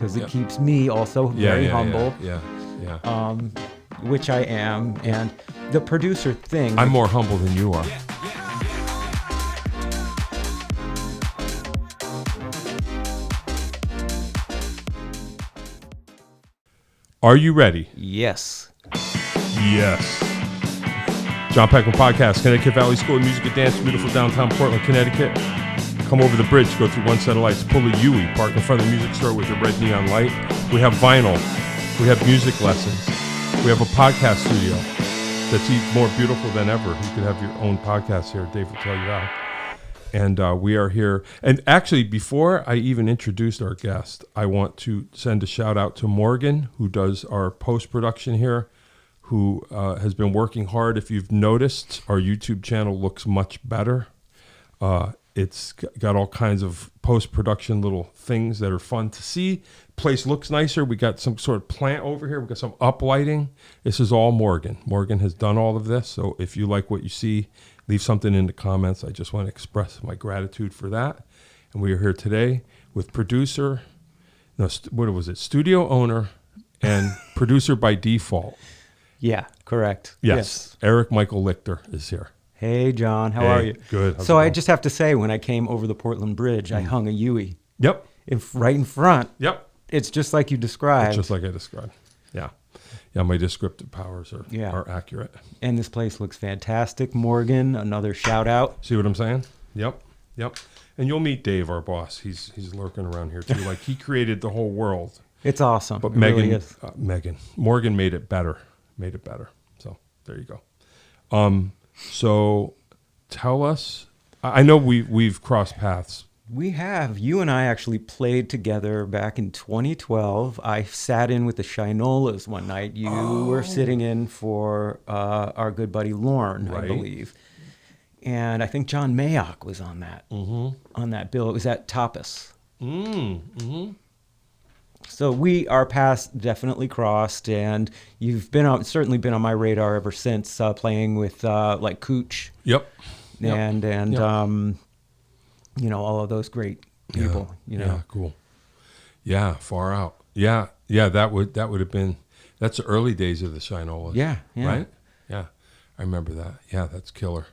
because it keeps me also very humble. Yeah. Which I am, and the producer thing. I'm more humble than you are. Are you ready? Yes. Yes. John Peckman Podcast, Connecticut Valley School of Music and Dance, beautiful downtown Portland, Connecticut. Come over the bridge, go through one set of lights, pull a Yui, park in front of the music store with a red neon light. We have vinyl. We have music lessons. We have a podcast studio that's even more beautiful than ever. You could have your own podcast here. Dave will tell you how. And we are here. And actually, before I even introduced our guest, I want to send a shout out to Morgan, who does our post-production here, who has been working hard. If you've noticed, our YouTube channel looks much better. It's got all kinds of post-production little things that are fun to see. Place looks nicer. We got some sort of plant over here. We got some uplighting. This is all Morgan. Morgan has done all of this. So if you like what you see, leave something in the comments. I just want to express my gratitude for that. And we are here today with studio owner and producer by default. Yeah, correct. Yes. Eric Michael Lichter is here. Hey, John. How are you? Good. So I just have to say, when I came over the Portland Bridge, I hung a Yui. Yep. Right in front. Yep. It's just like you described. It's just like I described. Yeah. Yeah, my descriptive powers are accurate. And this place looks fantastic. Morgan, another shout out. See what I'm saying? Yep. And you'll meet Dave, our boss. He's lurking around here too. Like, he created the whole world. It's awesome. But it really is. Morgan made it better. So there you go. So tell us. I know we've crossed paths. We have. You and I actually played together back in 2012. I sat in with the Shinolas one night. You were sitting in for our good buddy Lorne, right. I believe. And I think John Mayock was on that bill. It was at Tapas. Mm-hmm. So our paths definitely crossed, and you've certainly been on my radar ever since, playing with like Cooch. Yep. And all of those great people. Yeah, cool. Yeah, far out. Yeah. That would have been. That's the early days of the Shinolas. Yeah. Right. Yeah, I remember that. Yeah, that's killer.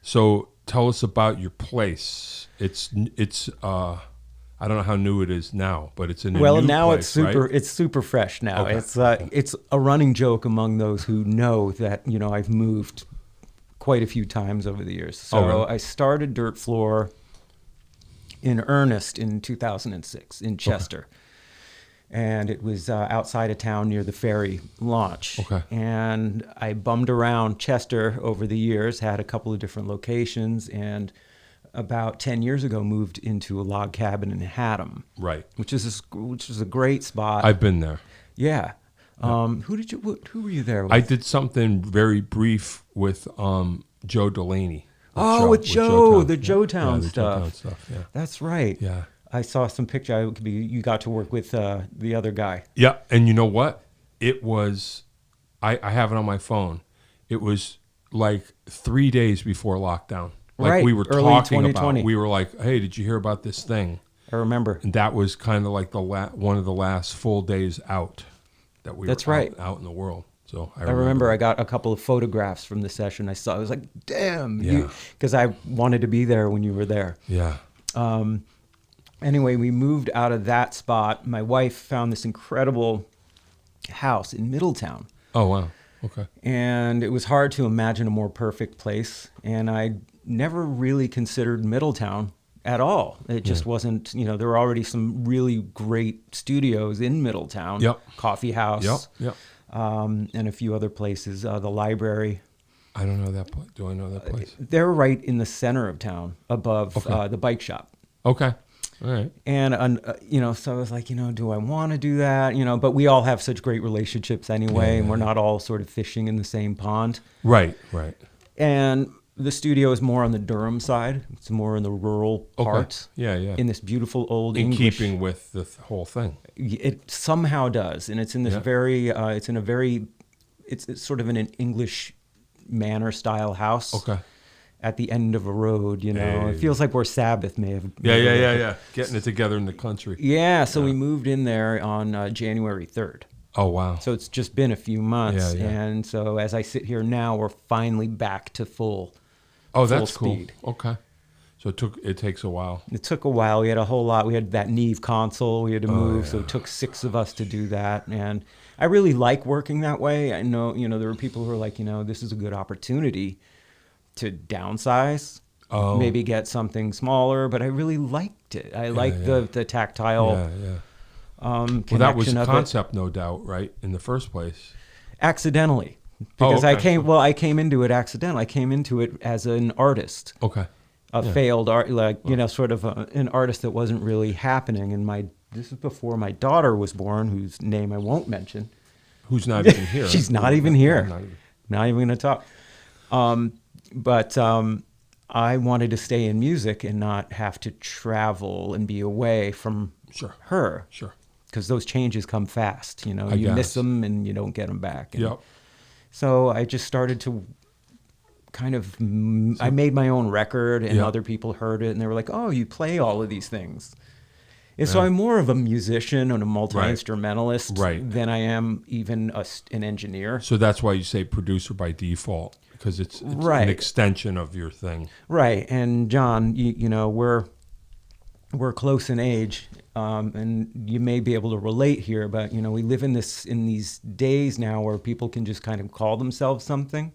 So tell us about your place. It's I don't know how new it is now, but it's in a new place, it's super fresh now. Okay. It's a running joke among those who know that I've moved quite a few times over the years. So really? I started Dirt Floor in earnest in 2006 in Chester. Okay. And it was outside of town near the ferry launch. Okay. And I bummed around Chester over the years, had a couple of different locations, and about 10 years ago moved into a log cabin in Haddam. Right. Which is a great spot. I've been there. Yeah. Who were you there with? I did something very brief with Joe Delaney. With Joe, the Joetown stuff. Joetown stuff, yeah. That's right. Yeah. I saw some picture. You got to work with the other guy. Yeah, and you know what? It was, I have it on my phone. It was like 3 days before lockdown. Like right. We were early talking 2020. about, we were like, hey, did you hear about this thing? I remember. And that was kind of like one of the last full days out that we That's were right. out in the world. So I remember I got a couple of photographs from the session I saw. I was like, damn. Yeah. Because I wanted to be there when you were there. Yeah. Anyway, we moved out of that spot. My wife found this incredible house in Middletown. Oh, wow. Okay. And it was hard to imagine a more perfect place. And I never really considered Middletown at all. It just wasn't, there were already some really great studios in Middletown. Yep. Coffee House. Yep. And a few other places. The library. I don't know that place. Do I know that place? They're right in the center of town, above the bike shop. Okay. All right. And, so I was like, do I want to do that? But we all have such great relationships anyway, and we're not all sort of fishing in the same pond. Right. And the studio is more on the Durham side. It's more in the rural part. Yeah. In this beautiful old in English. keeping with the whole thing. It somehow does. And it's in this it's sort of in an English manor style house. Okay. at the end of a road, you know. Hey. It feels like where Sabbath may have. Yeah. Getting it together in the country. Yeah, so we moved in there on January 3rd. Oh, wow. So it's just been a few months. Yeah. And so as I sit here now, we're finally back to full that's speed. Cool. Okay. So it takes a while. It took a while. We had a whole lot. We had that Neve console we had to move, so it took 6 of us to do that. And I really like working that way. I know, you know, there were people who were like, you know, this is a good opportunity to downsize, maybe get something smaller, but I really liked it. I liked the tactile Well, that was a concept, no doubt, right, in the first place. Accidentally. Because I came into it accidentally. I came into it as an artist. Okay. A failed art, you know, sort of an artist that wasn't really happening. And this is before my daughter was born, whose name I won't mention. Who's not even here. She's not even here. Not even going to talk. But I wanted to stay in music and not have to travel and be away from her. Sure. Because those changes come fast. You know, you miss them and you don't get them back. And so I just started to kind of, I made my own record and other people heard it and they were like, oh, you play all of these things. And so I'm more of a musician and a multi-instrumentalist than I am even an engineer. So that's why you say producer by default, because it's an extension of your thing. Right. And John, you know, we're close in age, and you may be able to relate here, but you know, we live in these days now where people can just kind of call themselves something,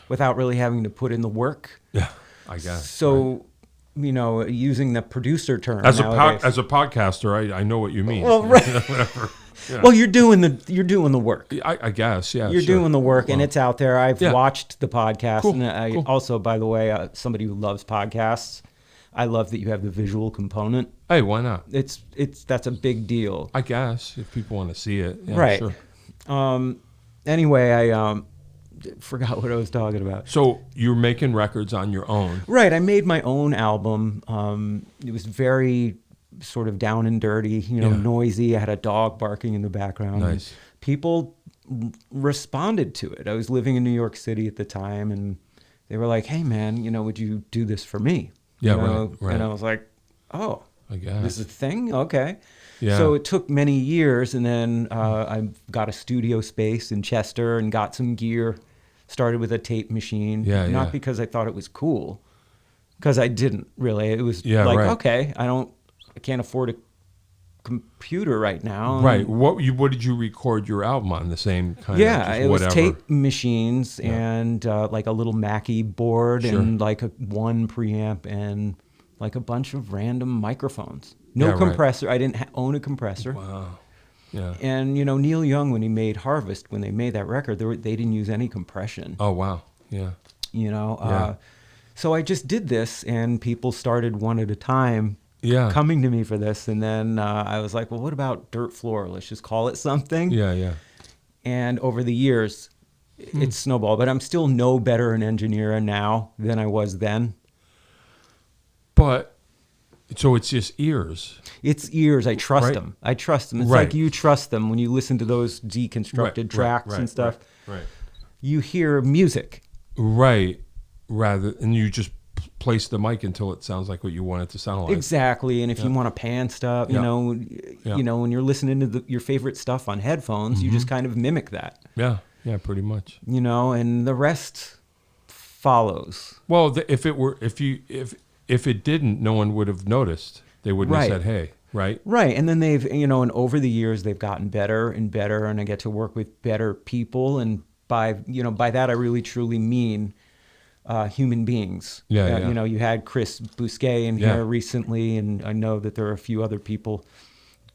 without really having to put in the work. Yeah, I guess. So, you know, using the producer term as a podcaster, I know what you mean. Well, whatever. Yeah. Well, you're doing the work. I guess, yeah. You're doing the work, and it's out there. I've watched the podcast, and I also, by the way, somebody who loves podcasts. I love that you have the visual component. Hey, why not? That's a big deal. I guess if people want to see it, Sure. Anyway, I forgot what I was talking about. So you're making records on your own, right? I made my own album. It was very sort of down and dirty, you know, noisy. I had a dog barking in the background. Nice. People responded to it. I was living in New York City at the time, and they were like, "Hey, man, you know, would you do this for me?" Yeah, you know? Right. And I was like, oh, I guess. This is a thing? Okay. Yeah. So it took many years, and then I got a studio space in Chester and got some gear, started with a tape machine. Not because I thought it was cool, because I didn't really. It was okay, I can't afford a computer right now. Right. What did you record your album on? The same kind of it was tape machines and like a little Mackie board and like one preamp and like a bunch of random microphones. No compressor. I didn't own a compressor. Wow. Yeah. And you know, Neil Young, when he made Harvest, when they made that record, they didn't use any compression. Oh wow. Yeah. You know. So I just did this, and people started one at a time. Coming to me for this, and then I was like, well, what about Dirt Floor? Let's just call it something. Yeah. And over the years, it's snowballed, but I'm still no better an engineer now than I was then. But, so it's just ears. It's ears. I trust them. It's like you trust them when you listen to those deconstructed tracks and stuff. Right. You hear music. Right. And you just place the mic until it sounds like what you want it to sound like. Exactly. And if you want to pan stuff, you know, when you're listening to your favorite stuff on headphones, you just kind of mimic that. Yeah, pretty much. You know, and the rest follows. Well, if it didn't, no one would have noticed. They wouldn't have said, "Hey," right? Right. And then they've, you know, and over the years they've gotten better and better, and I get to work with better people, and by that I really truly mean human beings. You know, you had Chris Bousquet in here recently, and I know that there are a few other people,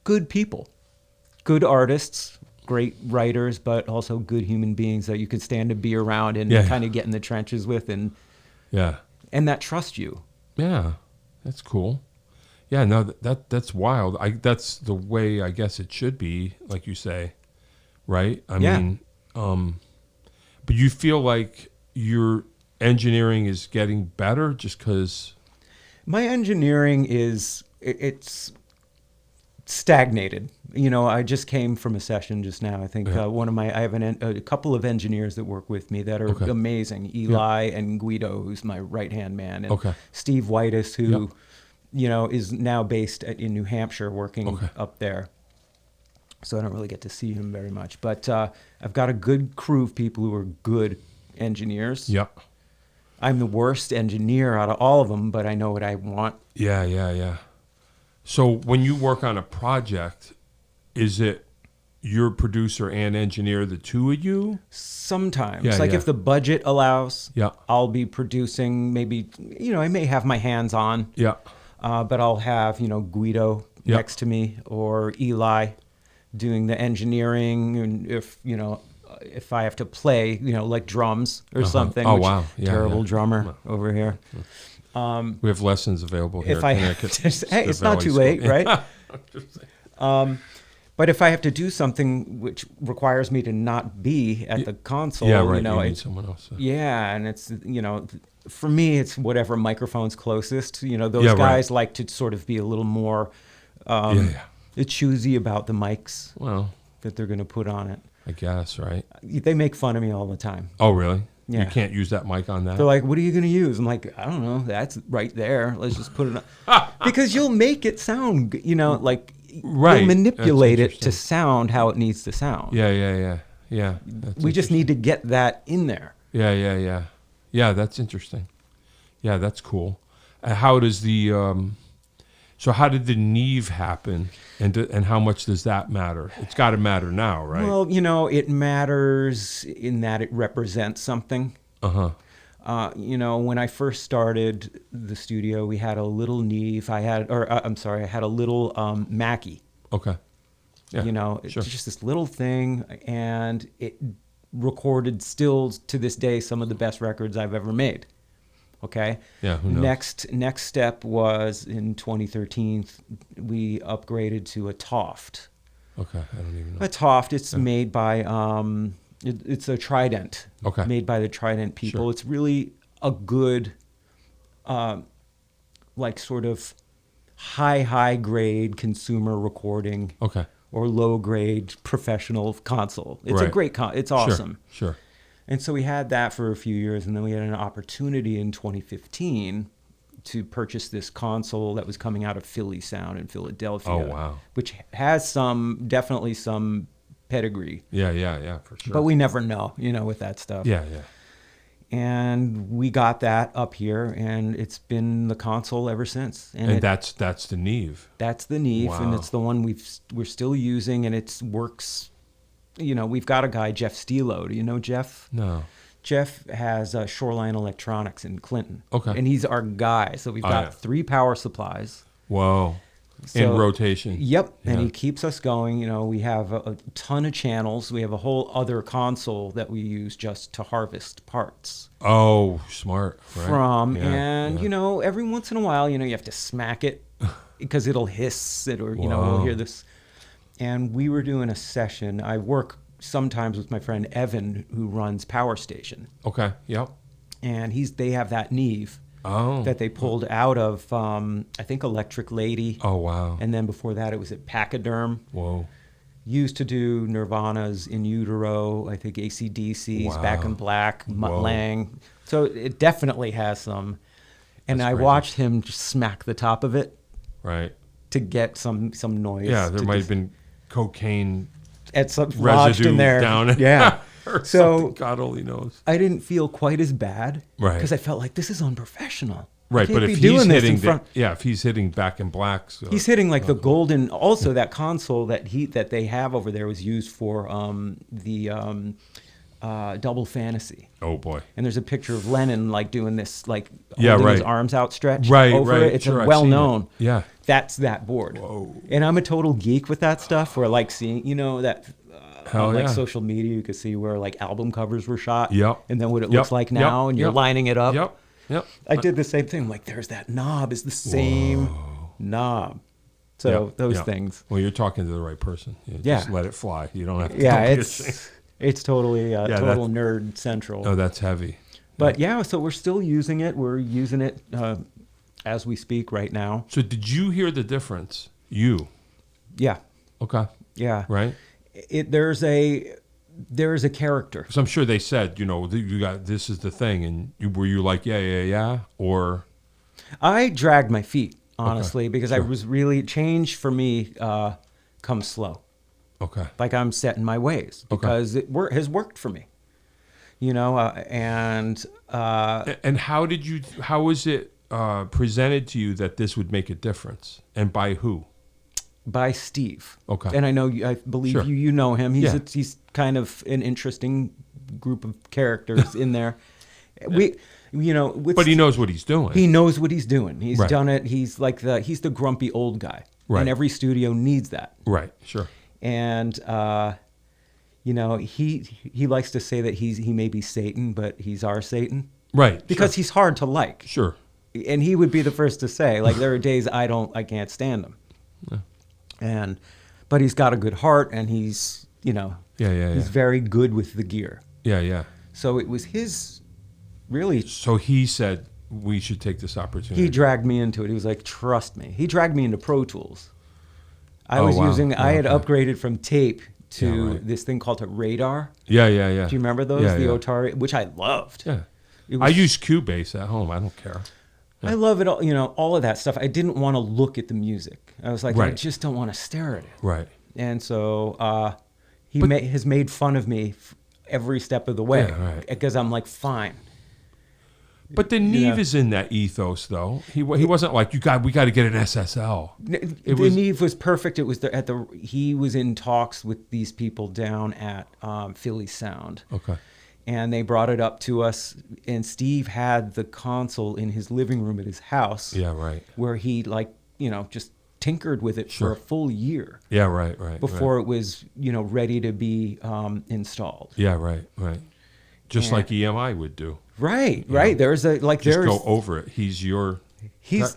good artists, great writers, but also good human beings that you could stand to be around and kind of get in the trenches with, and that trust you. Yeah, that's cool. Yeah, no, that's wild. That's the way I guess it should be, like you say, right? I mean, but you feel like your engineering is getting better just because? My engineering is, it's stagnated. I just came from a session just now. I think I have a couple of engineers that work with me that are amazing. Eli and Guido, who's my right-hand man, and Steve Whitus, who, is now based in New Hampshire working up there. So I don't really get to see him very much. But I've got a good crew of people who are good engineers. Yep. I'm the worst engineer out of all of them, but I know what I want. Yeah. So when you work on a project, is it your producer and engineer, the two of you? Sometimes. If the budget allows, Yeah. I'll be producing maybe, I may have my hands on. Yeah. But I'll have, Guido next to me or Eli doing the engineering. And if I have to play, like drums or something. Oh, wow. Terrible drummer over here. We have lessons available here. Hey, it's not too late, right? But if I have to do something which requires me to not be at the console, you need someone else. Yeah, and it's, for me, it's whatever microphone's closest. Those guys like to sort of be a little more choosy about the mics that they're going to put on it. I guess, right? They make fun of me all the time. Oh, really? Yeah. You can't use that mic on that? They're like, what are you going to use? I'm like, I don't know. That's right there. Let's just put it on. Because you'll make it sound, you'll manipulate it to sound how it needs to sound. Yeah. We just need to get that in there. Yeah. Yeah, that's interesting. Yeah, that's cool. How does how did the Neve happen, and how much does that matter? It's got to matter now, right? Well, it matters in that it represents something. When I first started the studio, we had a little Neve. I had a little Mackie. Okay. Yeah, It's just this little thing, and it recorded still to this day some of the best records I've ever made. Okay. Yeah. Who knows? Next step was in 2013. We upgraded to a Toft. Okay, I don't even know. A Toft. It's made by it's a Trident. Okay. Made by the Trident people. Sure. It's really a good, sort of high grade consumer recording. Okay. Or low grade professional console. It's a great it's awesome. Sure. And so we had that for a few years, and then we had an opportunity in 2015 to purchase this console that was coming out of Philly Sound in Philadelphia. Oh, wow. Which has definitely some pedigree. Yeah, for sure. But we never know, with that stuff. Yeah. And we got that up here, and it's been the console ever since. And that's the Neve. That's the Neve, wow. And it's the one we're still using, and it works. We've got a guy, Jeff Stilo. Do you know Jeff? No. Jeff has Shoreline Electronics in Clinton. Okay. And he's our guy. So we've got 3 power supplies. Whoa. In rotation. Yep. Yeah. And he keeps us going. We have a ton of channels. We have a whole other console that we use just to harvest parts. Oh, smart. Right. Every once in a while, you have to smack it because it'll hiss it or, we'll hear this. And we were doing a session. I work sometimes with my friend Evan, who runs Power Station. Okay. Yep. And they have that Neve. Oh. That they pulled out of, I think, Electric Lady. Oh, wow. And then before that, it was at Pachyderm. Whoa. Used to do Nirvana's In Utero, I think AC/DC's Back in Black, Mutt Lang. So it definitely has some. And I watched him just smack the top of it. Right. To get some noise. Yeah, there might have been cocaine at some residue in there. Down it. Yeah. So God only knows. I didn't feel quite as bad. Right. Because I felt like this is unprofessional. Right, but if he's hitting if he's hitting Back in Black, he's hitting the golden. Also, that console that they have over there was used for the Double Fantasy. Oh boy! And there's a picture of Lennon doing this, holding his arms outstretched over it. It's well known. Yeah, that's that board. Whoa! And I'm a total geek with that stuff. Where seeing that. On social media, you could see where album covers were shot. Yep. And then what it looks like now, and you're lining it up. Yep. I did the same thing. There's that knob. Is the same knob. So those things. Well, you're talking to the right person. Just let it fly. You don't have to. Yeah, it's totally total nerd central. Oh, that's heavy. But so we're still using it. We're using it as we speak right now. So did you hear the difference? You? Yeah. Okay. Yeah. Right. There's a character. Because I'm sure they said, you got this is the thing, and were you like, yeah, or I dragged my feet, honestly, because I Sure. was really, change for me comes slow. okay, Like I'm set in my ways because it has worked for me, and and how was it presented to you that this would make a difference, and by who? by Steve. Okay. And I believe Sure. you know him. Yeah. He's kind of an interesting group of characters in there. With But he knows what he's doing. He knows what he's doing. He's Right. done it. He's like he's the grumpy old guy. Right. And every studio needs that. Right. Sure. And he likes to say that he may be Satan, but he's our Satan. Right. Because he's hard to like. Sure. And he would be the first to say, like, there are days I can't stand him. But he's got a good heart, and he's he's very good with the gear. Yeah. So it was his really. So he said we should take this opportunity. He dragged me into it. He was like, trust me. He dragged me into Pro Tools. I had upgraded from tape to this thing called a Radar. Yeah. Do you remember those? Yeah, the yeah. Otari, which I loved. Yeah. It I was- use Cubase at home. I don't care. I love it all, all of that stuff. I didn't want to look at the music. I was like, I Right. just don't want to stare at it. Right. And so he has made fun of me every step of the way because I'm like, fine. But the Neve is in that ethos, though. He wasn't like we got to get an SSL. Neve was perfect. It was he was in talks with these people down at Philly Sound. Okay. And they brought it up to us, and Steve had the console in his living room at his house. Yeah. Right. Where he just tinkered with it for a full year. Yeah. Right. Before it was ready to be installed. Yeah. Right. Just like EMI would do. Right. Just go over it. He's your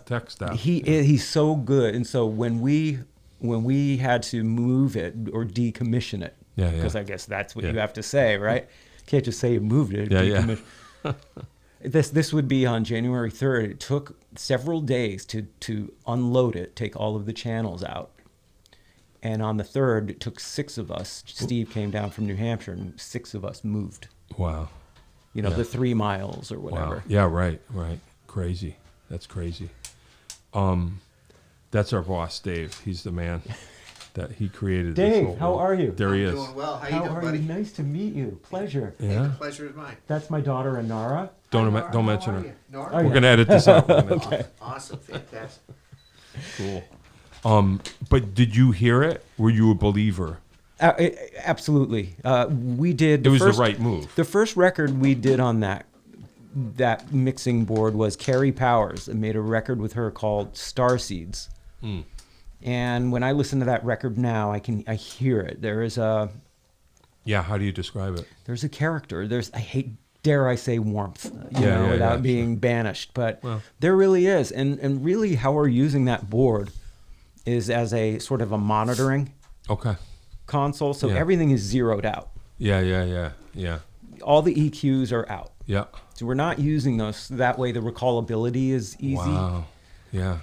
tech staff. He's so good, and so when we had to move it or decommission it, because I guess that's what you have to say, right? Can't just say you moved it. Yeah. This would be on January 3rd. It took several days to unload it, take all of the channels out. And on the 3rd, it took 6 of us. Steve came down from New Hampshire, and 6 of us moved. Wow. The 3 miles or whatever. Wow. Yeah, right. Crazy. That's crazy. That's our boss, Dave. He's the man that he created this Dave, whole how world. are you? There he is. Doing well. How you How doing, are buddy? you? Nice to meet you. Pleasure. Hey, Yeah. the pleasure is mine. That's my daughter, Anara. Don't How mention are her. you? Nora? Oh, We're yeah. gonna edit this out. Okay. Awesome. Fantastic. Cool. But did you hear it? Were you a believer? Absolutely. We did. It was the right move. The first record we did on that mixing board was Carrie Powers. I made a record with her called Starseeds. And when I listen to that record now, I hear it. There is Yeah. How do you describe it? there's a character. Dare I say warmth, Yeah, without being banished. But Well. there really is. And really how we're using that board is as a sort of a monitoring Okay. console. So Yeah. everything is zeroed out. Yeah. All the EQs are out. Yeah. So we're not using those. That way the recallability is easy. Wow. Yeah.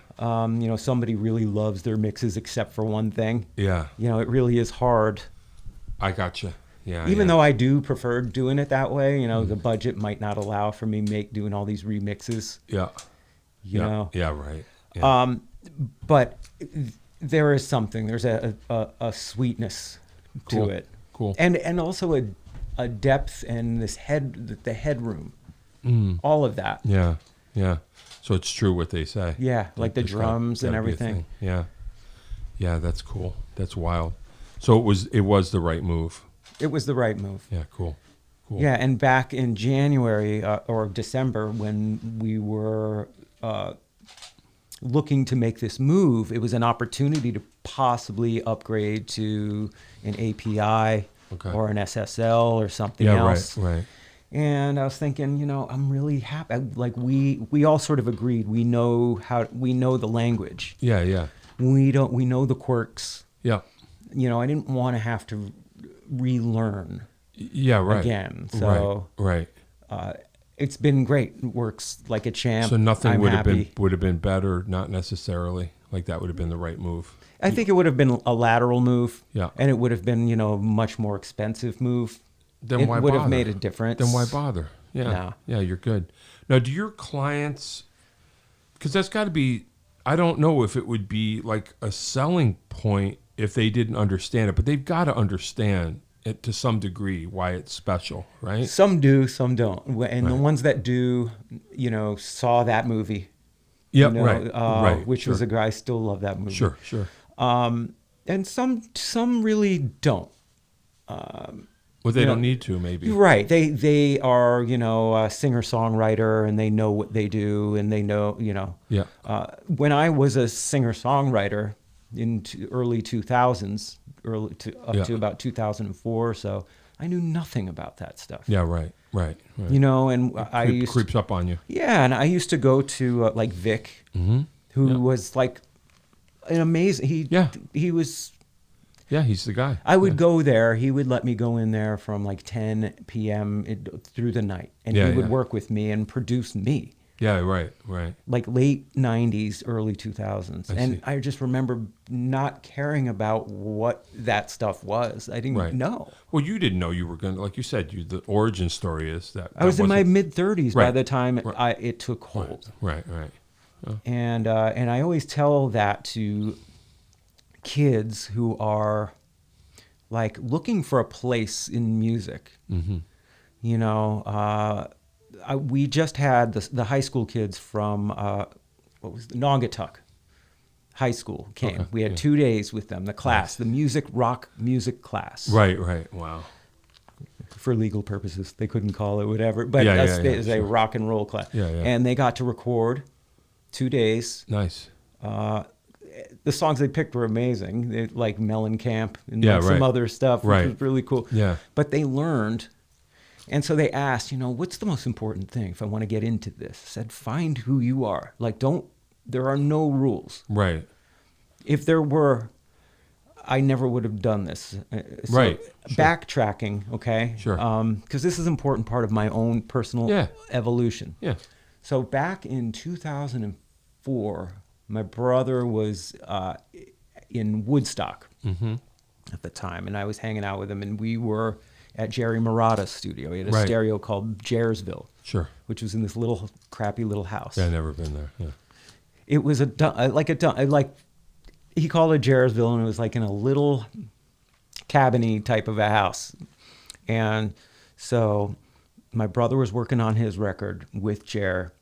Somebody really loves their mixes except for one thing. Yeah. It really is hard. I gotcha. Yeah. Even though I do prefer doing it that way, the budget might not allow for me doing all these remixes. Yeah. You know. Yeah. Right. Yeah. But there is something. There's a sweetness Cool. to it. Cool. And also a depth and the headroom. All of that. Yeah. So it's true what they say. Yeah, like the It's drums and gotta be a everything. thing. Yeah, that's cool. That's wild. So it was the right move. It was the right move. Yeah, cool. Yeah, and back in January or December when we were looking to make this move, it was an opportunity to possibly upgrade to an API or an SSL or something else. Right. And I was thinking, I'm really happy. Like we all sort of agreed. We know the language. Yeah. We know the quirks. Yeah. I didn't want to have to relearn. Yeah, right. Again. So right. It's been great. It works like a champ. So nothing I'm would have happy. been better, not necessarily. Like that would have been the right move. I think it would have been a lateral move. Yeah. And it would have been, much more expensive move. Then It why would bother? have made a difference. Then why bother? Yeah. No. Yeah, you're good. Now, do your clients, because that's got to be, I don't know if it would be like a selling point if they didn't understand it, but they've got to understand it to some degree why it's special, right? Some do, some don't. And the Right. ones that do, saw that movie. Yep, right. right. Which Sure. was I still love that movie. Sure, sure. And some really don't. Well, they don't need to, maybe. Right. They are, a singer-songwriter, and they know what they do, and they know, Yeah. When I was a singer-songwriter in early 2000s, to about 2004 or so, I knew nothing about that stuff. Yeah, right. And I It used creeps up on you. Yeah, and I used to go to like Vic, who was like an amazing. He was. Yeah, he's the guy. I would go there. He would let me go in there from like 10 p.m. Through the night, and he would work with me and produce me. Yeah, right. Like late 90s, early 2000s. And I just remember not caring about what that stuff was. I didn't know. Well, you didn't know you were going to, like you said, the origin story is that. I was in my mid-30s by Right. the time it took hold. Right. Oh. And I always tell that to kids who are like looking for a place in music. Mm-hmm. We just had the high school kids from Naugatuck High School came. Okay, We had 2 days with them. The class, the rock music class. Right. Wow. For legal purposes, they couldn't call it whatever, but it was a rock and roll class. Yeah. And they got to record 2 days. Nice. The songs they picked were amazing, like Mellencamp and some other stuff, which was really cool. Yeah. But they learned, and so they asked, what's the most important thing if I want to get into this? I said, find who you are. Like, there are no rules. Right. If there were, I never would have done this. So Right. Sure. Backtracking, okay? Sure. Because this is an important part of my own personal evolution. Yeah. So back in 2004, my brother was in Woodstock at the time, and I was hanging out with him, and we were at Jerry Murata's studio. He had a stereo called Jersville, which was in this crappy little house. Yeah, I've never been there. Yeah. It was he called it Jersville, and it was like in a little cabiny type of a house. And so my brother was working on his record with Jer,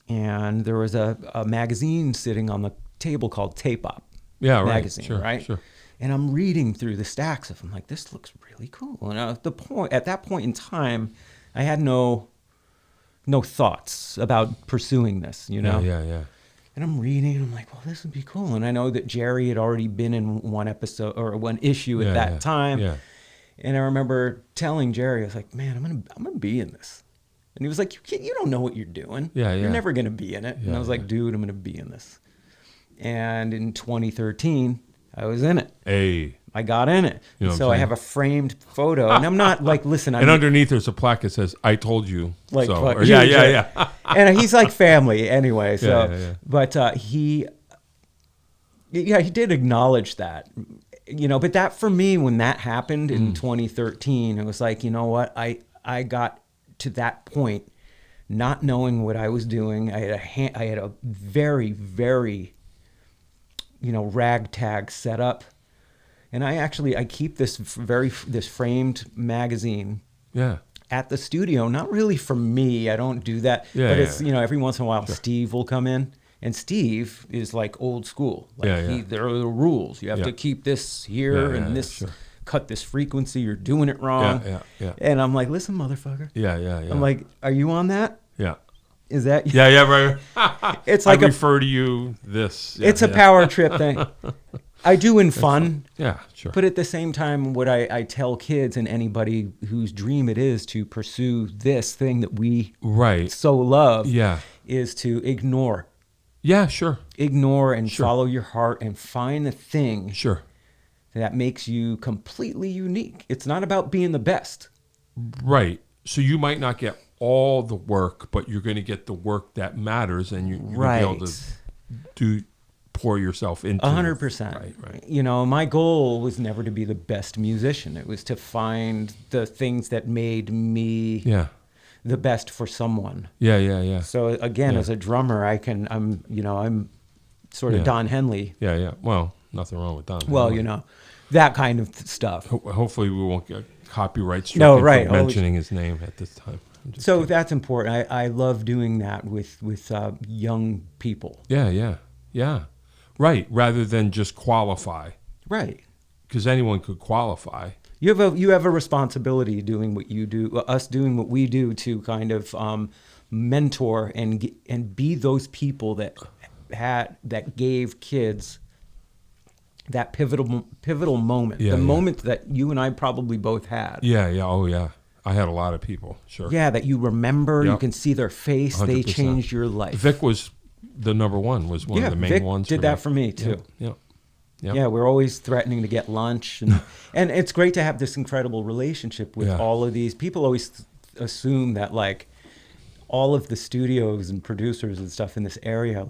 and there was a magazine sitting on the table called Tape Op magazine, right? Sure. And I'm reading through the stacks of them, like, this looks really cool. And at that point in time, I had no thoughts about pursuing this, Yeah. And I'm reading, and I'm like, well, this would be cool. And I know that Jerry had already been in one episode or one issue at that time. Yeah. And I remember telling Jerry, I was like, man, I'm gonna be in this. And he was like, you don't know what you're doing. Yeah. You're never gonna be in it. And I was like, dude, I'm gonna be in this. And in 2013, I was in it. Hey. I got in it. You know So I have a framed photo, and I'm not like, listen. And underneath there's a plaque that says, "I told you." Like, so, fuck or, you, yeah. And he's like family anyway. So, Yeah. but he did acknowledge that, But that for me, when that happened in 2013, it was like, you know what? I got to that point, not knowing what I was doing. I had a very, very, ragtag setup. And I keep this framed magazine at the studio, not really for me. I don't do that. But it's, every once in a while, Steve will come in. And Steve is like old school. Like there are the rules. You have to keep this here and this, cut this frequency. You're doing it wrong. Yeah. And I'm like, listen, motherfucker. Yeah. I'm like, are you on that? Yeah. Is that? Yeah, right. It's like I refer to you this. Yeah, it's a power trip thing. I do in fun. Yeah, sure. But at the same time, what I tell kids and anybody whose dream it is to pursue this thing that we so love is to ignore. Yeah, sure. Ignore and follow your heart and find the thing that makes you completely unique. It's not about being the best. Right. So you might not get all the work, but you're going to get the work that matters, and you're going to be able to pour yourself into. 100%. Right. You know, my goal was never to be the best musician. It was to find the things that made me the best for someone. Yeah. So again, as a drummer, I'm sort of Don Henley. Yeah. Well, nothing wrong with Don. Well, Henley. you know, that kind of stuff. Hopefully we won't get copyright stricken No, right. for mentioning his name at this time. So kidding. That's important. I love doing that with young people. Yeah. Right. Rather than just qualify. Right. Because anyone could qualify. You have a responsibility doing what you do, us doing what we do, to kind of mentor and be those people that gave kids that pivotal moment, moment that you and I probably both had. Yeah. Oh, yeah. I had a lot of people, sure. Yeah, that you remember. Yep. You can see their face. 100%. They changed your life. Vic was the number one, was one of the main Vic ones. Did that for me, too. Yeah. Yeah, we're always threatening to get lunch. And it's great to have this incredible relationship with all of these. People always assume that, like, all of the studios and producers and stuff in this area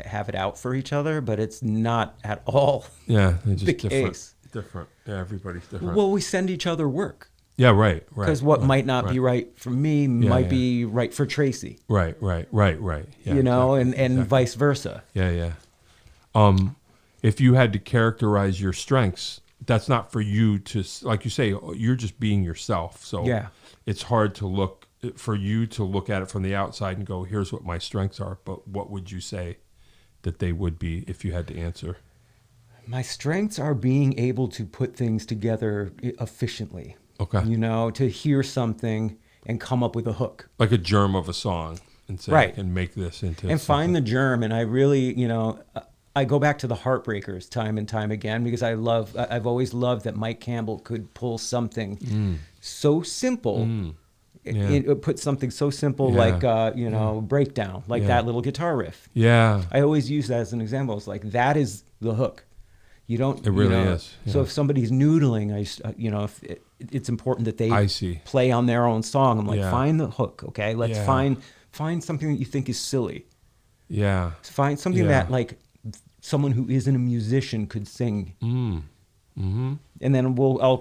have it out for each other, but it's not at all they're just the different. case. Different. Yeah, everybody's different. Well, we send each other work. Yeah, right. Because what might not be right for me might be right for Tracy. Right. Yeah, you know, and vice versa. Yeah. If you had to characterize your strengths, that's not for you to, like you say, you're just being yourself. So it's hard for you to look at it from the outside and go, here's what my strengths are. But what would you say that they would be if you had to answer? My strengths are being able to put things together efficiently. Okay. You know, to hear something and come up with a hook. Like a germ of a song and say, I can make this into and something. Find the germ. And I really, you know, I go back to the Heartbreakers time and time again because I've always loved that Mike Campbell could pull something so simple, put something so simple like, Breakdown, like that little guitar riff. Yeah. I always use that as an example. It's like, that is the hook. You don't. It really is. Yeah. So if somebody's noodling, it's important that they play on their own song. I'm like, find the hook, okay? Let's find something that you think is silly. Yeah. Find something that like someone who isn't a musician could sing. Mm-hmm. And then I'll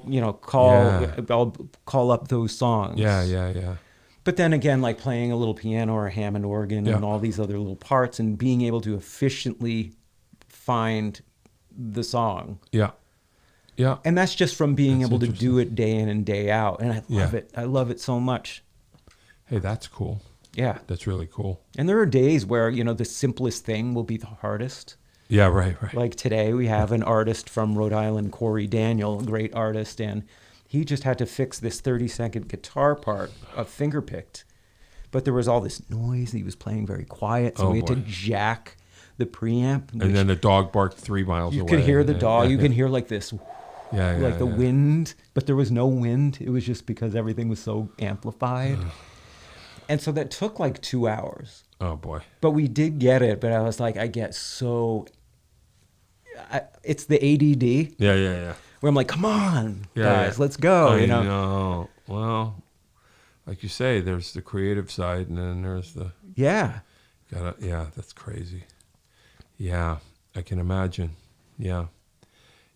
call up those songs. Yeah. But then again, like playing a little piano or a Hammond organ and all these other little parts and being able to efficiently find the song. Yeah. And that's just from being able to do it day in and day out. And I love it. I love it so much. Hey, that's cool. Yeah. That's really cool. And there are days where, the simplest thing will be the hardest. Yeah, right. Like today we have an artist from Rhode Island, Corey Daniel, a great artist, and he just had to fix this 30-second guitar part of finger-picked. But there was all this noise. He was playing very quiet, so we had to jack the preamp. And then the dog barked 3 miles away. You could hear the dog. You can hear like this, the wind, but there was no wind. It was just because everything was so amplified. And so that took like 2 hours. Oh, boy. But we did get it, but I was like, it's the ADD. Yeah. Where I'm like, come on, guys, let's go. I know. Well, like you say, there's the creative side, and then there's the... Yeah. That's crazy. Yeah, I can imagine. Yeah.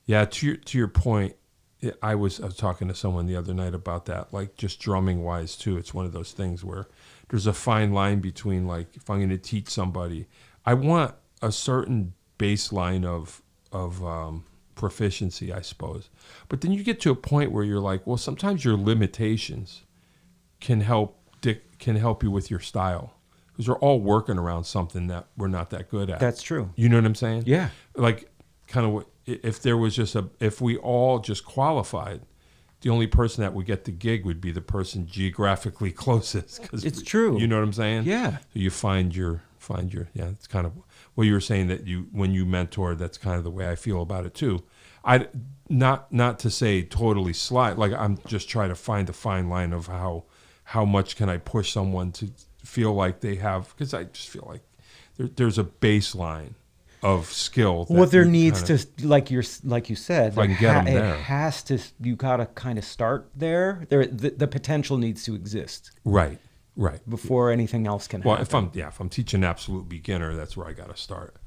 To your point, I was talking to someone the other night about that, like just drumming wise too. It's one of those things where there's a fine line between, like, if I'm going to teach somebody, I want a certain baseline of proficiency, I suppose. But then you get to a point where you're like, well, sometimes your limitations can help you with your style. Because we're all working around something that we're not that good at. That's true. You know what I'm saying? Yeah. Like, kind of, if we all just qualified, the only person that would get the gig would be the person geographically closest. It's true. You know what I'm saying? Yeah. So you find your, it's kind of what you were saying, that when you mentor, that's kind of the way I feel about it too. Not to say totally slide, like I'm just trying to find a fine line of how much can I push someone to feel like they have, because I just feel like there's a baseline of skill. Well, there needs to, like you said, I can get them there. It has to. You gotta kind of start there. The potential needs to exist. Right. Before anything else can happen. Well, if I'm teaching absolute beginner, that's where I gotta start.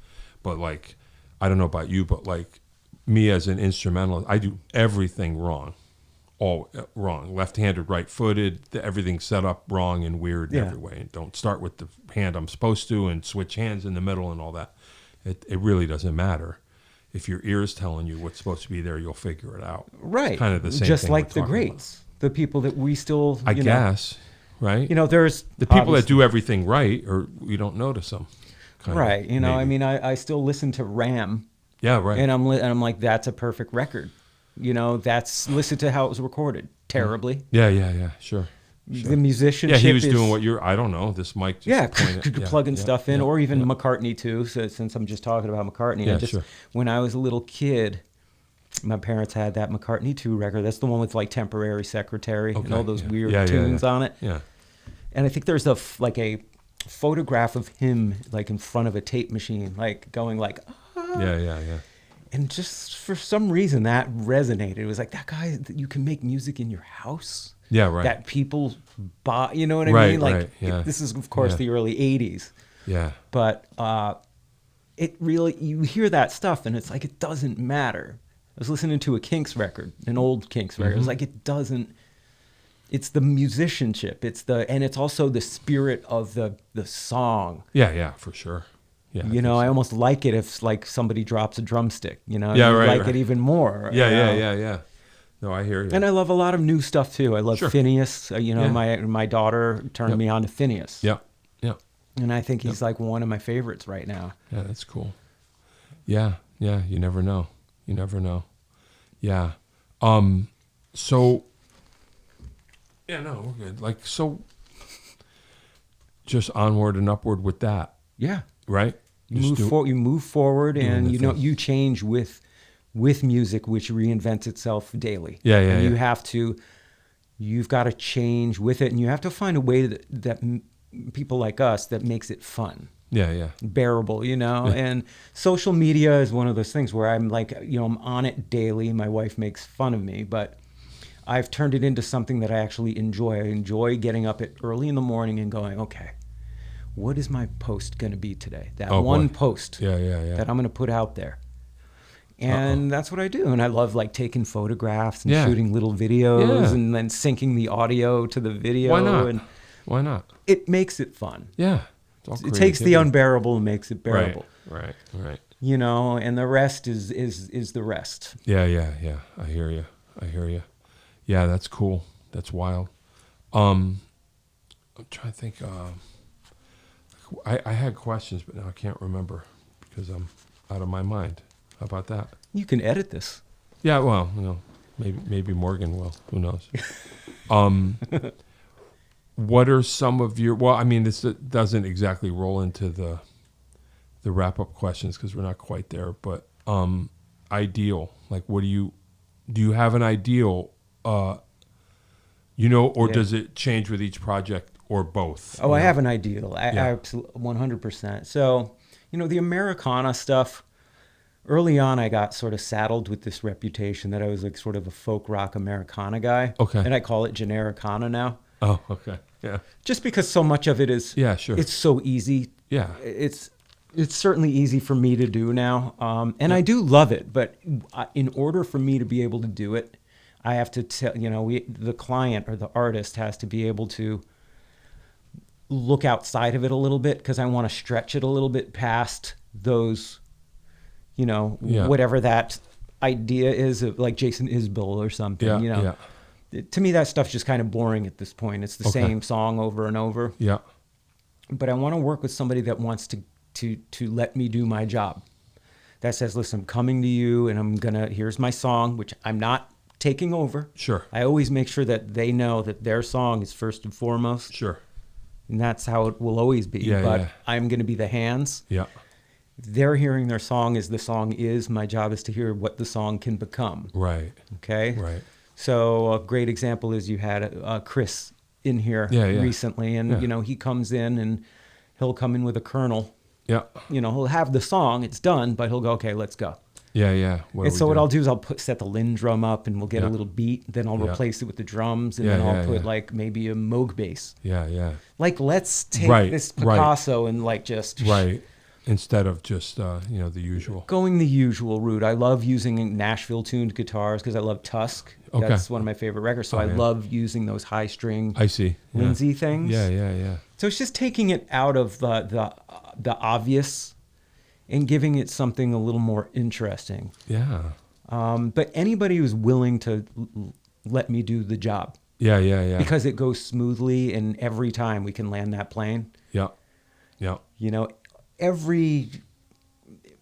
But like I don't know about you, but like me as an instrumentalist, I do everything wrong. All wrong. Left-handed, right-footed, everything's set up wrong and weird in every way. And don't start with the hand I'm supposed to and switch hands in the middle and all that. It really doesn't matter. If your ear's telling you what's supposed to be there, you'll figure it out. Right. It's kind of the same just thing like we're the talking greats, the people that we still, about. I guess, right? There's the people that do everything right, or we don't notice them. Right. I still listen to Ram. Yeah, right. And I'm like, that's a perfect record. Listen to how it was recorded. Terribly. Yeah, sure. The musicianship. Yeah, he was doing what I don't know, this mic. Just plugging stuff in, or even McCartney too. So since I'm just talking about McCartney, when I was a little kid, my parents had that McCartney 2 record. That's the one with like Temporary Secretary and all those weird tunes on it. Yeah. And I think there's a photograph of him like in front of a tape machine, like going like, Yeah. And just for some reason that resonated. It was like, that guy, you can make music in your house. Yeah, right. That people buy, you know what I mean? Like, this is, of course, the early 80s. Yeah. But it really, you hear that stuff and it's like, it doesn't matter. I was listening to a Kinks record, an old Kinks record. It was like, it doesn't, it's the musicianship. And it's also the spirit of the song. Yeah, for sure. Yeah, I almost like it if like somebody drops a drumstick, it even more. Yeah. No, I hear you. And I love a lot of new stuff too. I love Phineas. My daughter turned me on to Phineas. Yeah. And I think he's like one of my favorites right now. Yeah, that's cool. Yeah. You never know. Yeah. So. Yeah, no, we're good. Like, so. Just onward and upward with that. Yeah. Right. You move forward, and you change with music, which reinvents itself daily. Yeah. You've got to change with it, and you have to find a way that people like us that makes it fun. Yeah. Bearable, and social media is one of those things where I'm like, I'm on it daily. My wife makes fun of me, but I've turned it into something that I actually enjoy. I enjoy getting up early in the morning and going, okay, what is my post going to be today? That post that I'm going to put out there. And that's what I do. And I love like taking photographs and shooting little videos and then syncing the audio to the video. Why not? It makes it fun. Yeah. It takes the unbearable and makes it bearable. Right. And the rest is the rest. Yeah. I hear you. Yeah, that's cool. That's wild. I'm trying to think. I had questions, but now I can't remember because I'm out of my mind. How about that? You can edit this. Yeah, well, maybe Morgan will. Who knows? What are some of your? Well, I mean, this doesn't exactly roll into the wrap-up questions because we're not quite there. But ideal, like, what do you have an ideal? Or does it change with each project? Or both? I have an ideal. I absolutely 100%. So, the Americana stuff, early on I got sort of saddled with this reputation that I was like sort of a folk rock Americana guy. Okay. And I call it Genericana now. Oh, okay. Yeah. Just because so much of it is it's so easy. Yeah. It's certainly easy for me to do now. I do love it, but in order for me to be able to do it, I have to tell, the client or the artist has to be able to look outside of it a little bit because I want to stretch it a little bit past those, whatever that idea is of like Jason Isbell or something, To me, that stuff's just kind of boring at this point. It's the same song over and over. Yeah. But I want to work with somebody that wants to let me do my job. That says, listen, I'm coming to you and here's my song, which I'm not taking over. Sure. I always make sure that they know that their song is first and foremost. Sure. And that's how it will always be. I'm going to be the hands. Yeah. They're hearing their song as the song is. My job is to hear what the song can become. Right. Okay? Right. So a great example is you had Chris in here recently. And, he comes in and he'll come in with a kernel. Yeah. He'll have the song. It's done, but he'll go, okay, let's go. Yeah. What I'll do is I'll set the Lynn drum up and we'll get a little beat. Then I'll replace it with the drums. And then I'll put like maybe a Moog bass. Yeah. Like, let's take this Picasso and like just... Right. instead of just the usual. Going the usual route. I love using Nashville tuned guitars because I love Tusk. Okay. That's one of my favorite records. So I love using those high string I see. Lindsay things. Yeah. So it's just taking it out of the obvious and giving it something a little more interesting. Yeah. But anybody who's willing to let me do the job. Yeah. Because it goes smoothly, and every time we can land that plane. Yeah.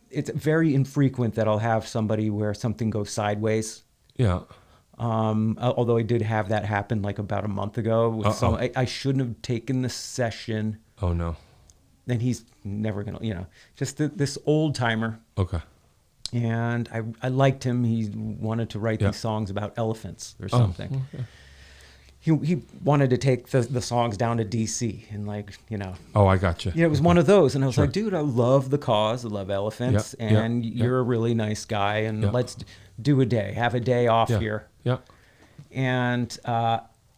It's very infrequent that I'll have somebody where something goes sideways. Yeah. Although I did have that happen like about a month ago. With I shouldn't have taken the session. Oh, no. And he's never going to, just this old timer. Okay. And I liked him. He wanted to write these songs about elephants or something. Okay. He wanted to take the songs down to DC and Oh, I gotcha. it was one of those. And I was like, dude, I love the cause. I love elephants. And you're a really nice guy. And let's do a day. Have a day off here. Yeah. And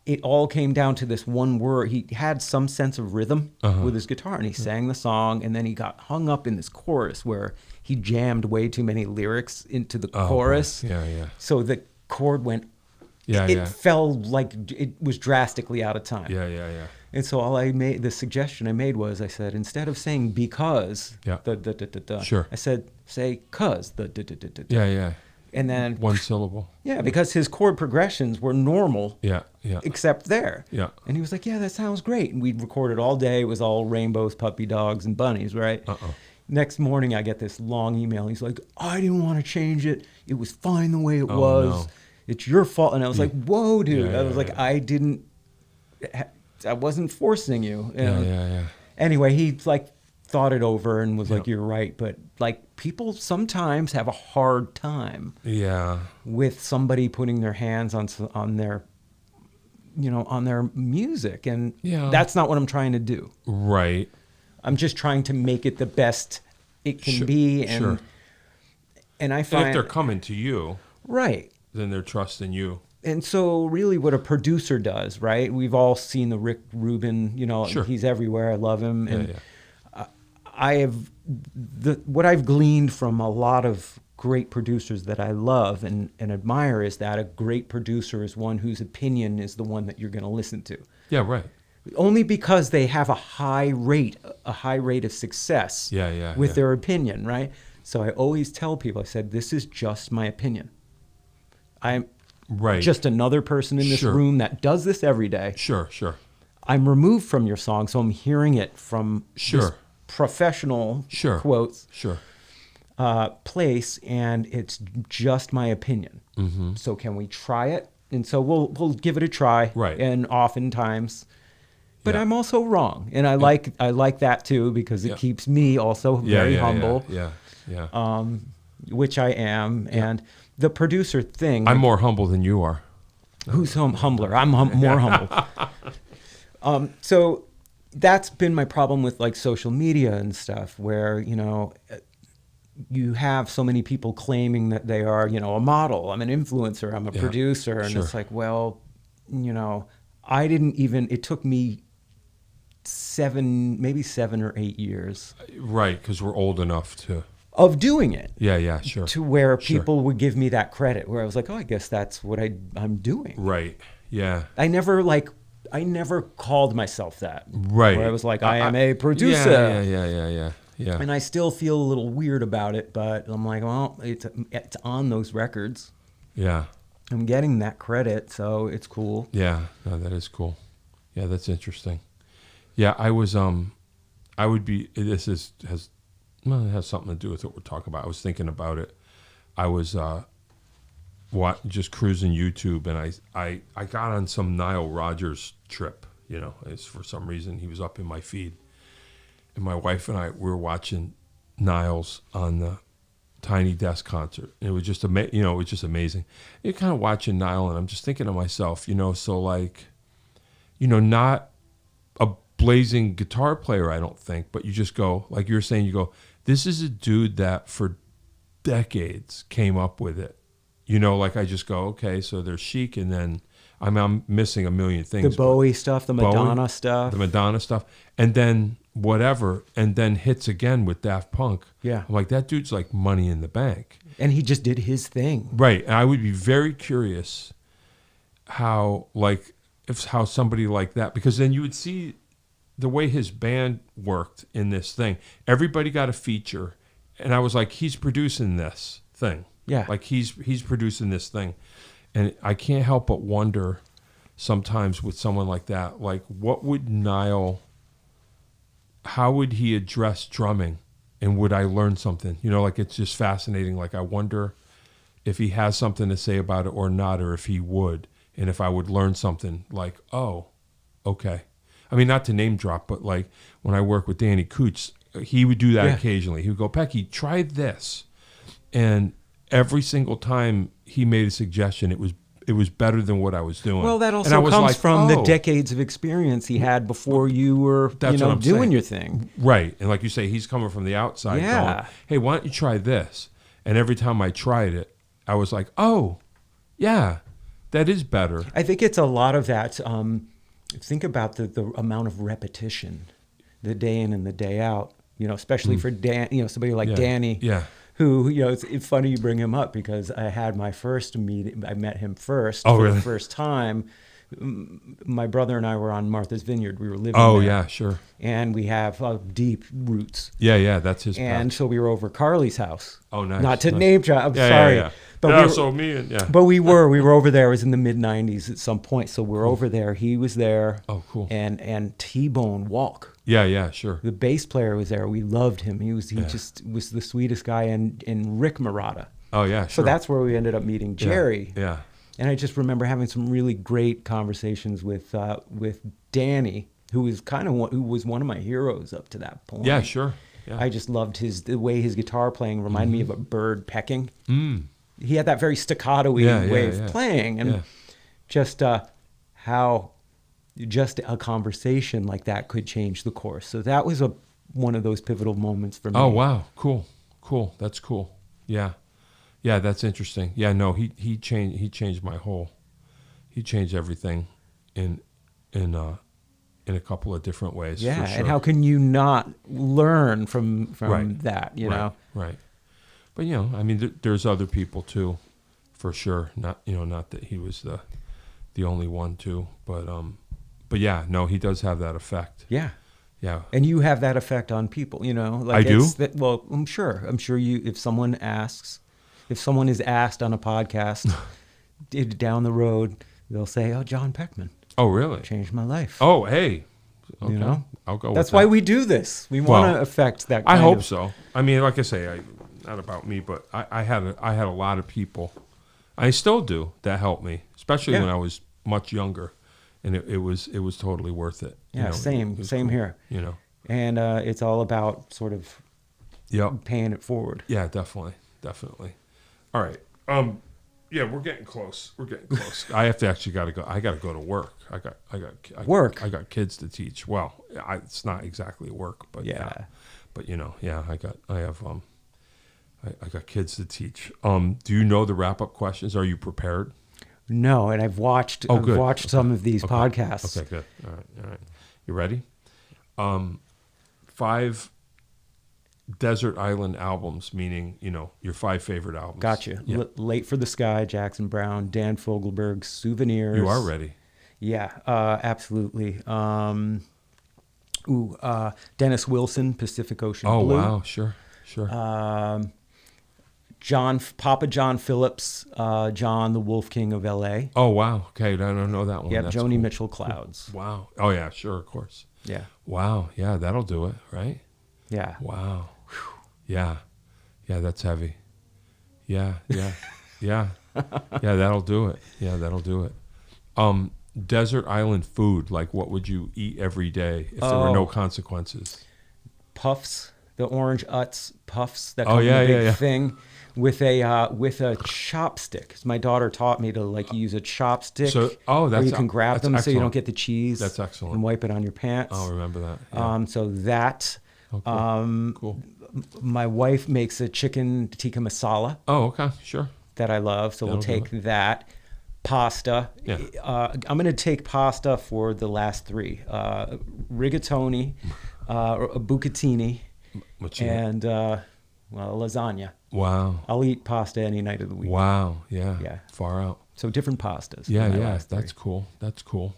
it all came down to this one word. He had some sense of rhythm with his guitar, and he sang the song, and then he got hung up in this chorus where he jammed way too many lyrics into the chorus. Boy. Yeah. So the chord went, it fell like it was drastically out of time. Yeah. And so the suggestion I made was, I said, instead of saying because, Sure. I said, say cause, Yeah. And then one syllable. Yeah, because his chord progressions were normal. Yeah. Except there. Yeah. And he was like, yeah, that sounds great. And we recorded all day. It was all rainbows, puppy dogs, and bunnies, right? Next morning, I get this long email. He's like, I didn't want to change it. It was fine the way it was. No. It's your fault. And I was like, whoa, dude. Yeah, I was like, I wasn't forcing you. Yeah. Anyway, he thought it over and was like, you're right. But people sometimes have a hard time with somebody putting their hands on their on their music, and that's not what I'm trying to do. Right. I'm just trying to make it the best it can be, and I find if they're coming to you, right, then they're trusting you. And so really what a producer does, right? We've all seen the Rick Rubin, he's everywhere. I love him. And I have what I've gleaned from a lot of great producers that I love and admire is that a great producer is one whose opinion is the one that you're going to listen to. Yeah, right. Only because they have a high rate of success with their opinion, right? So I always tell people, I said, this is just my opinion. I'm just another person in this room that does this every day. Sure. I'm removed from your song, so I'm hearing it from this professional quotes place, and it's just my opinion. Mm-hmm. So can we try it? And so we'll give it a try. Right. And oftentimes, but I'm also wrong, and I like that too because it keeps me also very humble. Yeah. Which I am, and the producer thing. I'm more humble than you are. Who's humbler? I'm more humble. So that's been my problem with social media and stuff, where you have so many people claiming that they are a model. I'm an influencer. I'm a producer, and it's like, well, I didn't even. It took me 7 or 8 years. Right, because we're old enough to. Of doing it. Yeah, sure. To where people would give me that credit, where I was like, oh, I guess that's what I'm doing. Right. Yeah. I never called myself that. Right. Where I was like, I am a producer. Yeah. And I still feel a little weird about it, but I'm like, well, it's on those records. Yeah. I'm getting that credit, so it's cool. Yeah. No, that is cool. Yeah, that's interesting. Yeah, it has something to do with what we're talking about. I was thinking about it. I was just cruising YouTube, and I got on some Nile Rodgers trip. It's for some reason he was up in my feed, and my wife and I were watching Niles on the Tiny Desk concert. And it was just amazing. You're kind of watching Nile, and I'm just thinking to myself, not a blazing guitar player, I don't think, but you just go, like you were saying, this is a dude that for decades came up with it. I just go, okay, so there's Chic, and then I'm missing a million things. The Bowie stuff, the Madonna stuff. The Madonna stuff. And then whatever, and then hits again with Daft Punk. Yeah. I'm like, that dude's like money in the bank. And he just did his thing. Right. And I would be very curious how somebody like that, because then you would see the way his band worked in this thing. Everybody got a feature, and I was like, he's producing this thing. Yeah. Like he's producing this thing. And I can't help but wonder sometimes with someone like that, like what would Niall, how would he address drumming, and would I learn something? You know, like it's just fascinating. Like I wonder if he has something to say about it or not, or if he would, and if I would learn something like, oh, okay. I mean, not to name drop, but like when I work with Danny Cooch, he would do that occasionally. He would go, Pecky, try this. And every single time he made a suggestion, it was better than what I was doing. Well, that also and I was comes like, from the decades of experience he had before you were, doing saying. your thing. Right. And like you say, he's coming from the outside going, hey, why don't you try this? And every time I tried it, I was like, oh, yeah, that is better. I think it's a lot of that. Think about the amount of repetition, the day in and the day out, especially for somebody like Danny. Yeah. Who, it's funny you bring him up because I had my first meeting. I met him first for the first time. My brother and I were on Martha's Vineyard. We were living there. Oh, yeah, sure. And we have deep roots. Yeah, that's his And patch. so we were over Carly's house. Oh, nice. Not to name drop. I'm Yeah, sorry. Yeah. But But we were over there. It was in the mid-'90s at some point. So we're over there. He was there. Oh, cool. And T-Bone Walk. Yeah, sure. The bass player was there. We loved him. He just was the sweetest guy. And Rick Marotta. Oh, yeah, sure. So that's where we ended up meeting Jerry. Yeah. And I just remember having some really great conversations with Danny, who was one of my heroes up to that point. Yeah, sure. Yeah. I just loved the way his guitar playing reminded me of a bird pecking. He had that very staccato-y way of playing, and just how just a conversation like that could change the course. So that was one of those pivotal moments for me. Oh, wow. Cool. That's cool. Yeah, that's interesting. Yeah, no, he changed my whole. He changed everything in a couple of different ways. Yeah, for sure. and how can you not learn from that? You know, right. But I mean, there's other people too, for sure. Not that he was the only one too, but yeah, no, he does have that effect. Yeah. Yeah. And you have that effect on people, Like I do? Well, I'm sure you, if someone is asked on a podcast down the road, they'll say, oh, John Peckman. Oh, really? Changed my life. Oh, hey. Okay. I'll go with that. That's why we do this. We want to affect that kind I hope of... so. I mean, like I say, not about me, but I had a lot of people. I still do that helped me, especially when I was much younger. And it was totally worth it. Yeah, same cool, here. And it's all about sort of paying it forward. Yeah, definitely. All right. Yeah, we're getting close. I have to actually got to go. I got to go to work. I got kids to teach. Well, it's not exactly work, but yeah. But I got kids to teach. Do you know the wrap up questions? Are you prepared? No, and I've watched some of these podcasts. Okay, good. All right. You ready? 5 desert island albums, meaning, your 5 favorite albums. Gotcha. Yeah. Late for the Sky, Jackson Browne, Dan Fogelberg, Souvenirs. You are ready. Yeah, absolutely. Dennis Wilson, Pacific Ocean Blue. Oh, wow. Sure. Papa John Phillips, John the Wolf King of L.A. Oh, wow. Okay, I don't know that one. Yep, That's Joni cool. Mitchell, Clouds. Wow. Oh, yeah, sure, of course. Yeah. Wow. Yeah, that'll do it, right? Yeah. Wow. Yeah. Yeah, that's heavy. Yeah. Yeah, that'll do it. Desert island food, like what would you eat every day if there were no consequences? Puffs, the orange Utz puffs that come in a big thing with a chopstick. So my daughter taught me to use a chopstick. So, where you can grab them excellent. so you don't get the cheese. That's excellent. And wipe it on your pants. I'll remember that. Yeah. So that. Oh, cool. My wife makes a chicken tikka masala. Oh, okay, sure. That I love. So we'll take that. Pasta. Yeah. I'm going to take pasta for the last 3. Rigatoni, a bucatini, What's that? and lasagna. Wow. I'll eat pasta any night of the week. Wow. Yeah. Yeah. Far out. So different pastas. Yeah. for my Yeah. last That's three. cool. That's cool.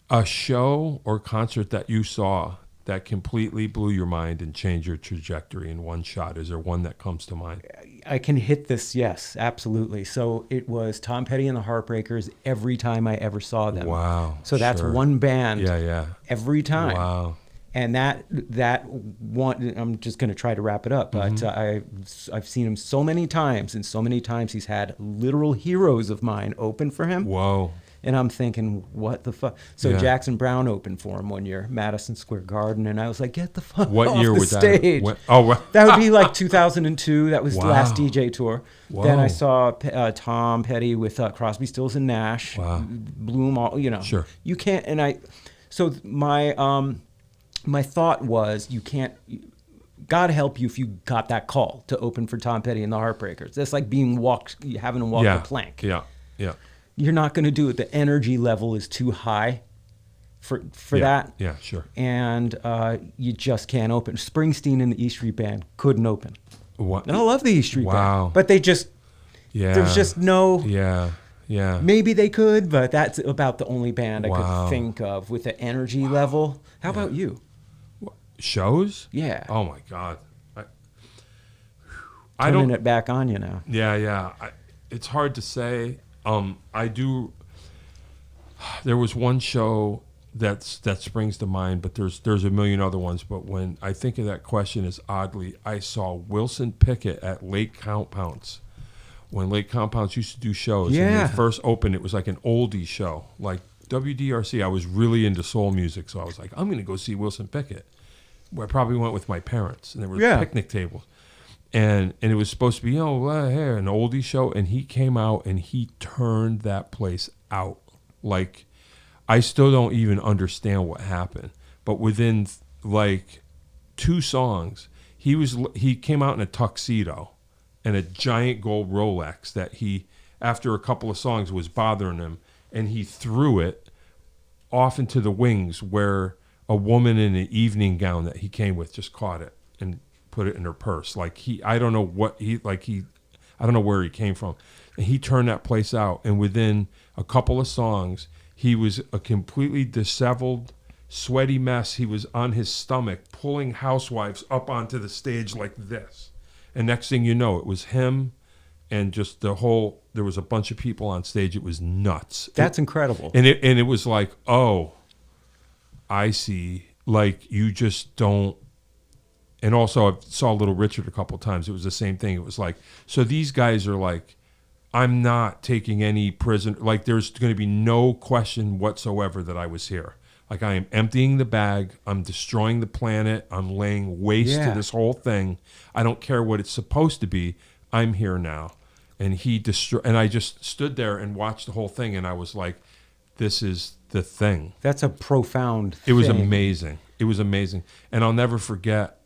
A show or concert that you saw that completely blew your mind and changed your trajectory in one shot. Is there one that comes to mind? I can hit this, yes, absolutely. So it was Tom Petty and the Heartbreakers every time I ever saw them. Wow. So that's Sure. one band Yeah. Yeah. every time. Wow. And that one, I'm just going to try to wrap it up, but I've seen him so many times, and so many times he's had literal heroes of mine open for him. Whoa. And I'm thinking, what the fuck? So Yeah. Jackson Browne opened for him one year, Madison Square Garden, and I was like, get the fuck What off year the was stage. that? Wow. That would be like 2002. That was the last Wow. DJ tour. Whoa. Then I saw Tom Petty with Crosby, Stills, and Nash. Wow. Blew 'em all, Sure. You can't, so my thought was, you can't, God help you if you got that call to open for Tom Petty and the Heartbreakers. That's like having to walk Yeah. the plank. Yeah. Yeah. You're not going to do it. The energy level is too high for Yeah. that. Yeah. Sure. And you just can't open. Springsteen and the E Street Band couldn't open. What? And I love the E Street Wow. Band. But Yeah. there's just no, Yeah. Yeah. maybe they could, but that's about the only band I Wow. could think of with the energy level. How about you? Shows? Yeah. Oh my God. I Turning don't. it back on you now. Yeah. Yeah. It's hard to say. I do. There was one show that springs to mind, but there's a million other ones. But when I think of that question, is oddly, I saw Wilson Pickett at Lake Compounce. When Lake Compounce used to do shows, and Yeah. they first opened, it was like an oldie show, like WDRC. I was really into soul music, so I was like, I'm going to go see Wilson Pickett. I probably went with my parents, and there were Yeah. picnic tables. And it was supposed to be, here, an oldie show. And he came out and he turned that place out. Like, I still don't even understand what happened. But within, like, 2 songs, he came out in a tuxedo and a giant gold Rolex that he, after a couple of songs, was bothering him. And he threw it off into the wings where a woman in an evening gown that he came with just caught it and put it in her purse. Like I don't know where he came from. And he turned that place out. And within a couple of songs, he was a completely disheveled, sweaty mess. He was on his stomach, pulling housewives up onto the stage like this. And next thing you know, it was him and just there was a bunch of people on stage. It was nuts. That's incredible. And it was like, oh, I see. Like, you just don't. And also, I saw Little Richard a couple of times. It was the same thing. It was like, so these guys are like, I'm not taking any prison. Like, there's going to be no question whatsoever that I was here. Like, I am emptying the bag. I'm destroying the planet. I'm laying waste to this whole thing. I don't care what it's supposed to be. I'm here now. And and I just stood there and watched the whole thing. And I was like, this is the thing. That's a profound It was thing. amazing. It was amazing. And I'll never forget,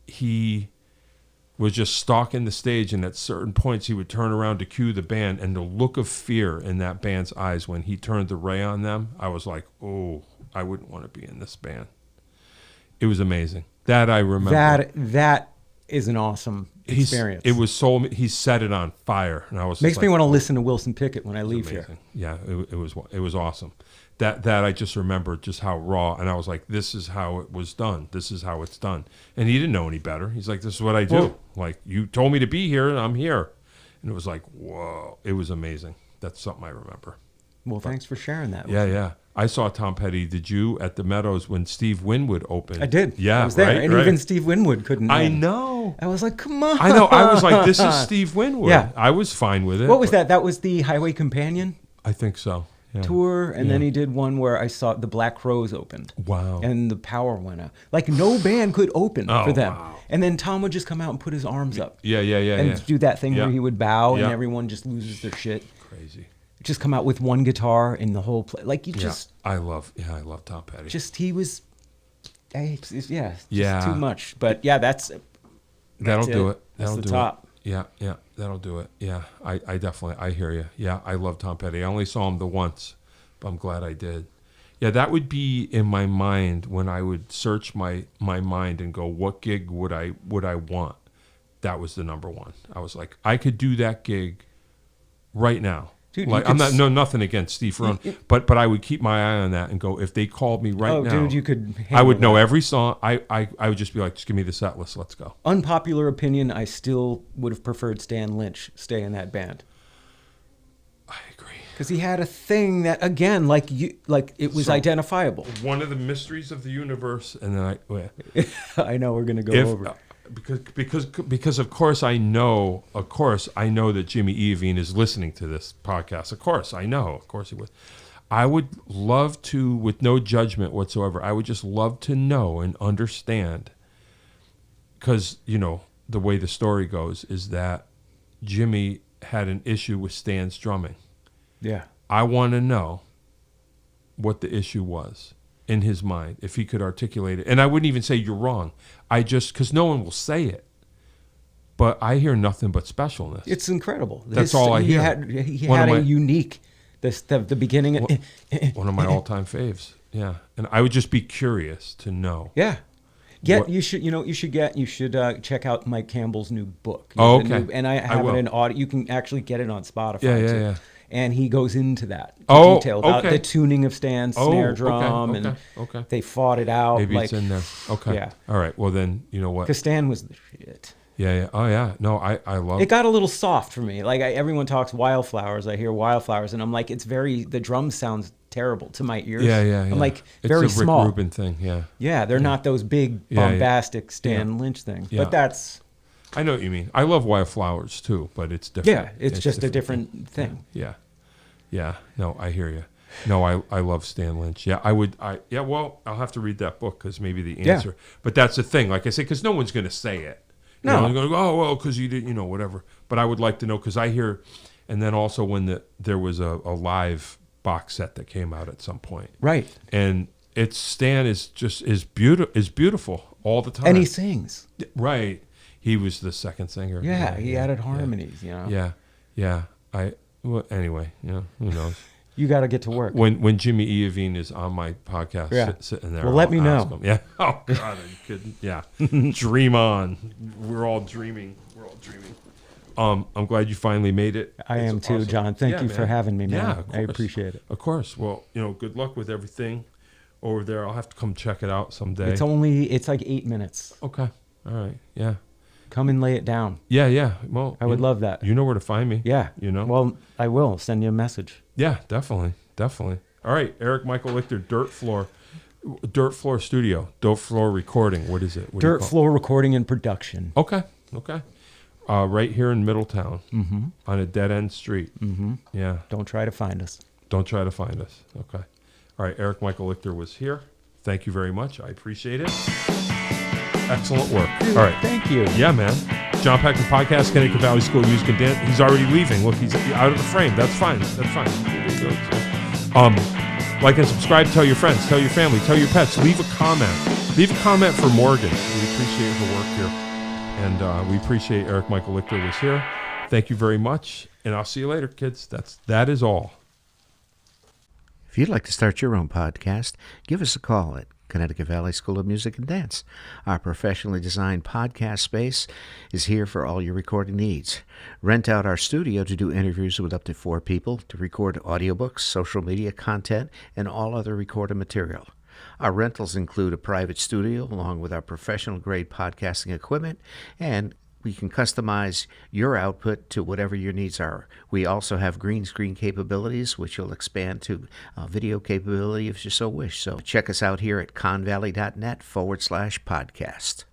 he was just stalking the stage, and at certain points he would turn around to cue the band, and the look of fear in that band's eyes when he turned the ray on them, I was like, oh, I wouldn't want to be in this band. It was amazing. That I remember. That is an awesome experience. He set it on fire, and I was Makes just me like, want to listen to Wilson Pickett when I leave here. amazing. Yeah, it was awesome. That I just remember just how raw, and I was like, this is how it was done. This is how it's done. And he didn't know any better. He's like, this is what I do. Well, like, you told me to be here, and I'm here. And it was like, whoa, it was amazing. That's something I remember. Well, thanks for sharing that. Yeah, yeah. I saw Tom Petty. Did you at the Meadows when Steve Winwood opened? I did. Yeah, I was there, right, and right. even Steve Winwood couldn't. I win. know. I was like, come on. I know. I was like, this is Steve Winwood. Yeah. I was fine with it. What was but that? That was the Highway Companion I think so. Yeah. tour, and then he did one where I saw the Black Crowes opened. Wow. And the power went out. Like, no band could open Oh, for them. wow. And then Tom would just come out and put his arms up. Yeah. And do that thing Yeah. where he would bow Yeah. and everyone just loses their shit. Crazy. Just come out with one guitar and the whole play. Like, you just, I love Tom Petty. he was, just Yeah. too much. But yeah, That'll do it. That's That'll the do top. it. Yeah, that'll do it. Yeah, I definitely, I hear you. Yeah, I love Tom Petty. I only saw him the once, but I'm glad I did. Yeah, that would be in my mind when I would search my mind and go, what gig would I want? That was the number one. I was like, I could do that gig right now. Dude, like, I'm not nothing against Steve Ferrone, but I would keep my eye on that and go, if they called me right now, dude, you could. I would know that. every song. I would just be like, just give me the set list. Let's go. Unpopular opinion, I still would have preferred Stan Lynch stay in that band. I agree. Because he had a thing that, again, like it was identifiable. One of the mysteries of the universe, and then I know we're gonna go over. Because of course I know that Jimmy Iovine is listening to this podcast. Of course he would. I would love to, with no judgment whatsoever, I would just love to know and understand, because the way the story goes is that Jimmy had an issue with Stan's drumming. Yeah. I want to know what the issue was in his mind, if he could articulate it. And I wouldn't even say you're wrong. Because no one will say it. But I hear nothing but specialness. It's incredible. That's all I hear. He had a unique, the beginning. One of my all-time faves. Yeah. And I would just be curious to know. Yeah. You should check out Mike Campbell's new book. Okay. And I have it in audio. You can actually get it on Spotify too. Yeah. And he goes into that detail about okay. the tuning of Stan's snare drum, okay. and they fought it out. Maybe it's in there. Okay. Yeah. All right. Well, then, you know what? Because Stan was the shit. Yeah. Oh, yeah. No, I love it. It got a little soft for me. Like, everyone talks Wildflowers. I hear Wildflowers, and I'm like, the drum sounds terrible to my ears. Yeah. I'm like, it's very a Rick small. Rubin thing, yeah. Yeah, they're not those big, bombastic Stan Lynch things. Yeah. But that's... I know what you mean. I love Wildflowers, too, but it's different. Yeah, it's just a different thing. Yeah. No, I hear you. No, I love Stan Lynch. Yeah, well, I'll have to read that book because maybe the answer. Yeah. But that's the thing. Like I say, because no one's going to say it. No. They're going to go, oh, well, because you didn't, whatever. But I would like to know, because I hear, and then also when there was a live box set that came out at some point. Right. And Stan is beautiful all the time. And he sings. Right. He was the second singer. Yeah, he added harmonies, Yeah. Well, anyway, who knows? You got to get to work. When Jimmy Iovine is on my podcast, sitting there, well, let me know. Him. Yeah. Oh God, you couldn't. Yeah. Dream on. We're all dreaming. I'm glad you finally made it. I am too, awesome. John. Thank you for having me, man. Yeah, I appreciate it. Of course. Well, good luck with everything over there. I'll have to come check it out someday. It's like 8 minutes. Okay. All right. Yeah. Come and lay it down. Yeah. Well, I would love that. You know where to find me. Yeah. Well, I will send you a message. Yeah, definitely. All right, Eric Michael Lichter, Dirt Floor Studio, Dirt Floor Recording. What is it? Dirt Floor Recording and Production. Okay. Right here in Middletown, on a dead end street. Mm-hmm. Yeah. Don't try to find us. Okay. All right, Eric Michael Lichter was here. Thank you very much. I appreciate it. Excellent work. Dude, all right. Thank you. Yeah, man. John Peckman Podcast, Connecticut Valley School of Music and Dance. He's already leaving. Look, he's out of the frame. That's fine. Like and subscribe. Tell your friends. Tell your family. Tell your pets. Leave a comment for Morgan. We appreciate her work here. And we appreciate Eric Michael Lichter was here. Thank you very much. And I'll see you later, kids. That is all. If you'd like to start your own podcast, give us a call at Connecticut Valley School of Music and Dance. Our professionally designed podcast space is here for all your recording needs. Rent out our studio to do interviews with up to 4 people, to record audiobooks, social media content, and all other recorded material. Our rentals include a private studio along with our professional-grade podcasting equipment, and we can customize your output to whatever your needs are. We also have green screen capabilities, which will expand to video capability if you so wish. So check us out here at convalley.net/podcast.